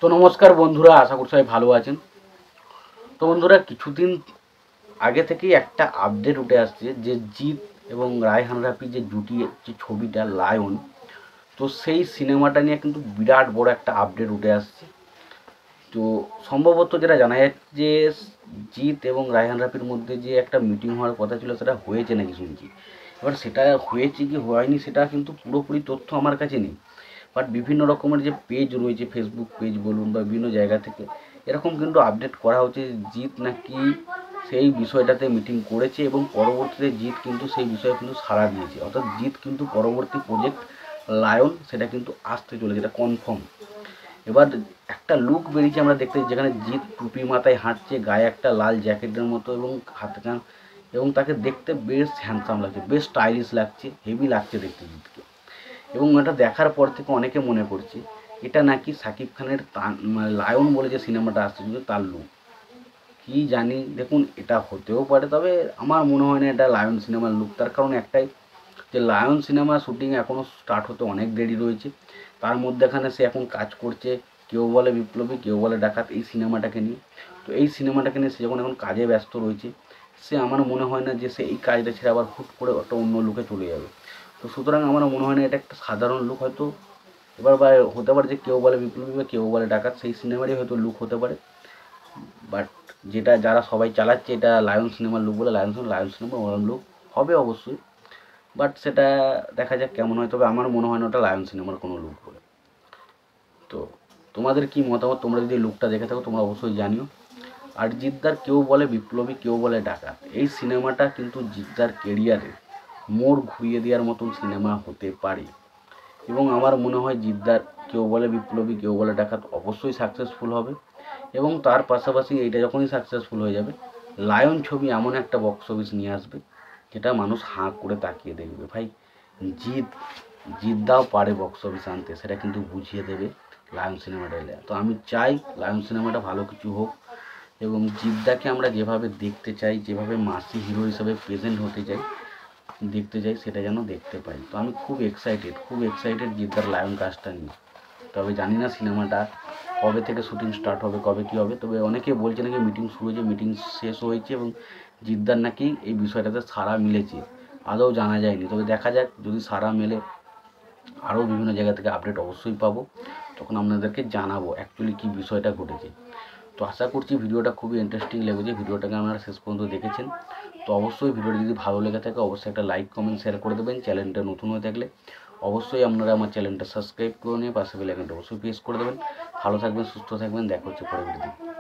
তো নমস্কার বন্ধুরা, আশা করি সবাই ভালো আছেন। তো বন্ধুরা, কিছুদিন আগে থেকেই একটা আপডেট উঠে আসছে যে জিৎ এবং রায়হান রাফি যে জুটি যে ছবিটা লায়ন, তো সেই সিনেমাটা নিয়ে কিন্তু বিরাট বড় একটা আপডেট উঠে আসছে। তো সম্ভবত যেটা জানা যাচ্ছে যে জিৎ এবং রায়হান রাফির মধ্যে যে একটা মিটিং হওয়ার কথা ছিল সেটা হয়েছে নাকি শুনছি। এবার সেটা হয়েছে কি হয়নি সেটা কিন্তু পুরোপুরি তথ্য আমার কাছে নেই। বাট বিভিন্ন রকমের যে পেজ রয়েছে, ফেসবুক পেজ বলুন বা বিভিন্ন জায়গা থেকে এরকম কিন্তু আপডেট করা হচ্ছে জিৎ নাকি সেই বিষয়টাতে মিটিং করেছে এবং পরবর্তীতে জিৎ কিন্তু সেই বিষয়ে কিন্তু সাড়া দিয়েছে। অর্থাৎ জিৎ কিন্তু পরবর্তী প্রজেক্ট লায়ন সেটা কিন্তু আসতে চলেছে, এটা কনফার্ম। এবার একটা লুক বেরিয়েছে আমরা দেখতে, যেখানে জিৎ টুপি মাথায় হাঁটছে, গায়ে একটা লাল জ্যাকেটের মতো এবং হাতে এবং তাকে দেখতে বেশ হ্যান্ডসাম লাগছে, বেশ স্টাইলিশ লাগছে, হেভি লাগছে দেখতে জিৎকে। এবং এটা দেখার পর থেকে অনেকে মনে করছে এটা নাকি শাকিব খানের লায়ন বলে যে সিনেমাটা আসছে কিন্তু তার লুক। কী জানি, দেখুন এটা হতেও পারে, তবে আমার মনে হয় না এটা লায়ন সিনেমার লুক। তার কারণ একটাই, যে লায়ন সিনেমা শুটিং এখনও স্টার্ট হতে অনেক দেরি রয়েছে। তার মধ্যেখানে সে এখন কাজ করছে কেউ বলে বিপ্লবী, কেউ বলে ডাকাত, এই সিনেমাটাকে নিয়ে। তো এই সিনেমাটাকে নিয়ে সে যখন এখন কাজে ব্যস্ত রয়েছে, সে আমার মনে হয় না যে সে এই কাজটা ছেড়ে আবার হুট করে একটা অন্য লুকে চলে যাবে। তো সুতরাং আমার মনে হয় না এটা একটা সাধারণ লুক, হয়তো এবার বা হতে পারে যে কেউ বলে বিপ্লবী বা কেউ বলে ডাকাত, সেই সিনেমারই হয়তো লুক হতে পারে। বাট যেটা যারা সবাই চালাচ্ছে এটা লায়ন সিনেমার লুক বলে, লায়ন সিনেমা ওরম লুক হবে অবশ্যই। বাট সেটা দেখা যাক কেমন হয়, তবে আমার মনে হয় না ওটা লায়ন সিনেমার কোনো লুক বলে। তো তোমাদের কি মতামত? তোমরা যদি লুকটা দেখে থাকো তোমরা অবশ্যই জানিও। আর জিদ্দার কেউ বলে বিপ্লবী, কেউ বলে ডাকাত, এই সিনেমাটা কিন্তু জিদ্দার কেরিয়ারে মোড় ঘুরিয়ে দেওয়ার মতন সিনেমা হতে পারে। এবং আমার মনে হয় জিদ্দার কেউ বলে বিপ্লবী, কেউ বলে ডাকাত অবশ্যই সাকসেসফুল হবে। এবং তার পাশাপাশি এইটা যখনই সাকসেসফুল হয়ে যাবে, লায়ন ছবি এমন একটা বক্স অফিস নিয়ে আসবে যেটা মানুষ হাঁ করে তাকিয়ে দেখবে। ভাই, জিৎ জিদ্দাও পারে বক্স অফিস আনতে, সেটা কিন্তু বুঝিয়ে দেবে লায়ন সিনেমাটা এলে। তো আমি চাই লায়ন সিনেমাটা ভালো কিছু হোক এবং জিদ্দাকে আমরা যেভাবে দেখতে চাই, যেভাবে মাসি হিরো হিসাবে প্রেজেন্ট হতে চাই, দেখতে চাই, সেটা যেন দেখতে পাই। তো আমি খুব এক্সাইটেড জিদ্দার লায়ন কাজটা নিয়ে। তবে জানি না সিনেমাটা কবে থেকে শুটিং স্টার্ট হবে, কবে কী হবে। তবে অনেকে বলছে নাকি মিটিং শুরু হয়েছে, মিটিং শেষ হয়েছে এবং জিদ্দার নাকি এই বিষয়টাতে সাড়া মিলেছে, আদৌ জানা যায়নি। তবে দেখা যাক, যদি সাড়া মেলে আরও বিভিন্ন জায়গা থেকে আপডেট অবশ্যই পাবো, তখন আপনাদেরকে জানাবো অ্যাকচুয়ালি কী বিষয়টা ঘটেছে। তো আশা করছি ভিডিওটা খুবই ইন্টারেস্টিং লেগেছে, ভিডিওটাকে আপনারা শেষ পর্যন্ত দেখেছেন। তো অবশ্যই ভিডিওটা যদি ভালো লেগে থাকে অবশ্যই একটা লাইক কমেন্ট শেয়ার করে দেবেন। চ্যানেলটা নতুন হয়ে থাকলে অবশ্যই আপনারা আমার চ্যানেলটা সাবস্ক্রাইব করে নিয়ে পাশে বেল আইকনটা অবশ্যই প্রেস করে দেবেন। ভালো থাকবেন, সুস্থ থাকবেন, দেখা হচ্ছে পরের ভিডিওতে।